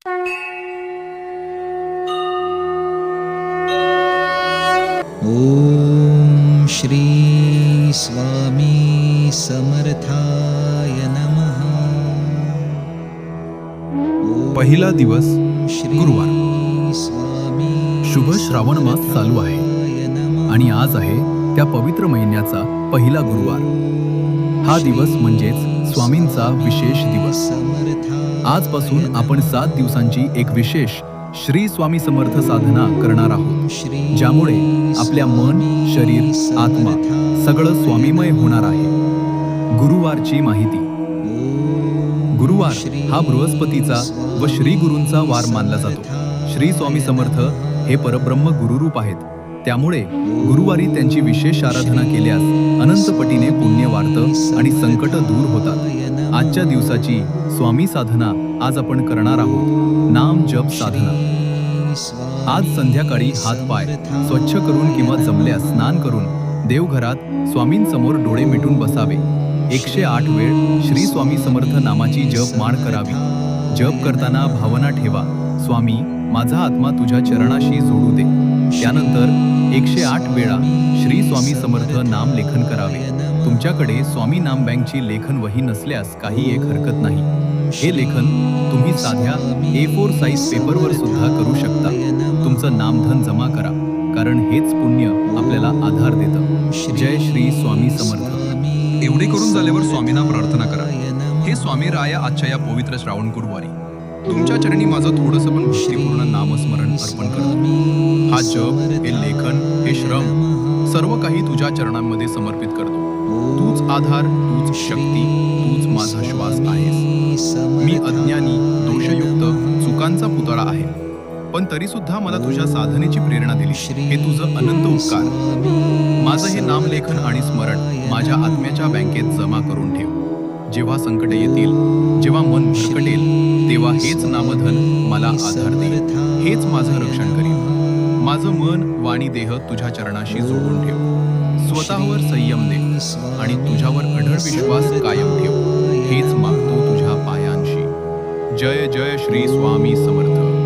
ओम श्री स्वामी समर्थाय नमः। पहिला दिवस गुरुवार। शुभ श्रावण मास चालू आहे आणि आज आहे त्या पवित्र महिन्याचा पहिला गुरुवार। हा दिवस म्हणजेच स्वामींचा विशेष दिवस। आजपासून आपण 7 दिवसांची एक विशेष श्री स्वामी समर्थ साधना करणार आहोत, ज्यामुळे आपल्या मन, शरीर, आत्मा सगळं स्वामीमय होणार आहे। गुरुवारची माहिती। गुरुवार हा बृहस्पतीचा व श्री गुरूंचा वार मानला जातो। श्री स्वामी समर्थ हे परब्रह्म गुरुरूप आहेत, त्यामुळे गुरुवारी त्यांची विशेष आराधना केल्यास अनंतपटीने पुण्य वाढतं आणि संकट दूर होतात। आजच्या दिवसाची स्वामी साधना आज आपण करणार आहोत। नाम जप साधना। आज संध्याकाळी हात-पाय स्वच्छ करून किंवा जमल्यास स्नान करून देवघरात स्वामींसमोर डोळे मिटून बसावे। 108 वेळ श्री स्वामी समर्थ नामाची जप माळ करावी। जप करताना भावना ठेवा, स्वामी माझा आत्मा तुझ्या चरणाशी जोडू दे। त्यानंतर 108 वेळा श्री स्वामी समर्थ नाम लेखन करावे। तुमच्याकडे स्वामी नाम बँकची लेखन वही नसल्यास काही एक हरकत नाही। हे लेखन तुम्ही साध्या A4 साइज पेपरवर सुद्धा करू शकता। तुमचं नामधन जमा करा, कारण हेच पुण्य आपल्याला आधार देतं। जय श्री स्वामी समर्थ। एवढे करून झाल्यावर स्वामींना प्रार्थना करा, हे स्वामी राया आजच्या या पवित्र श्रावण गुरुवारी तुमच्या चरणी माझं थोडंसं पण भक्तिपूर्ण नामस्मरण अर्पण करतो। हा जप, हे लेखन, हे श्रम सर्व काही तुझ्या चरणांमध्ये समर्पित करतो। तूच आधार, तूच शक्ती, तूच माझा श्वास आहेस। मी अज्ञानी, दोषयुक्त, चुकांचा पुतळा आहे, पण तरी सुद्धा मला तुझ्या साधनेची प्रेरणा दिली। हे तुझं अनंत उपकार। माझं हे नामलेखन आणि स्मरण माझ्या आत्म्याच्या बँकेत जमा करून ठेव। जेव्हा संकटे येतील, जेव्हा मन भरकटेल, तेव्हा हेच नामधन मला आधार दे, हेच माझं रक्षण करील। माझं मन, वाणी, देह तुझ्या चरणाशी जोडून ठेव। स्वतःवर संयम दे आणि तुझ्यावर अढळ विश्वास कायम ठेव। हेच मागतो तुझ्या पायांशी। जय जय श्री स्वामी समर्थ।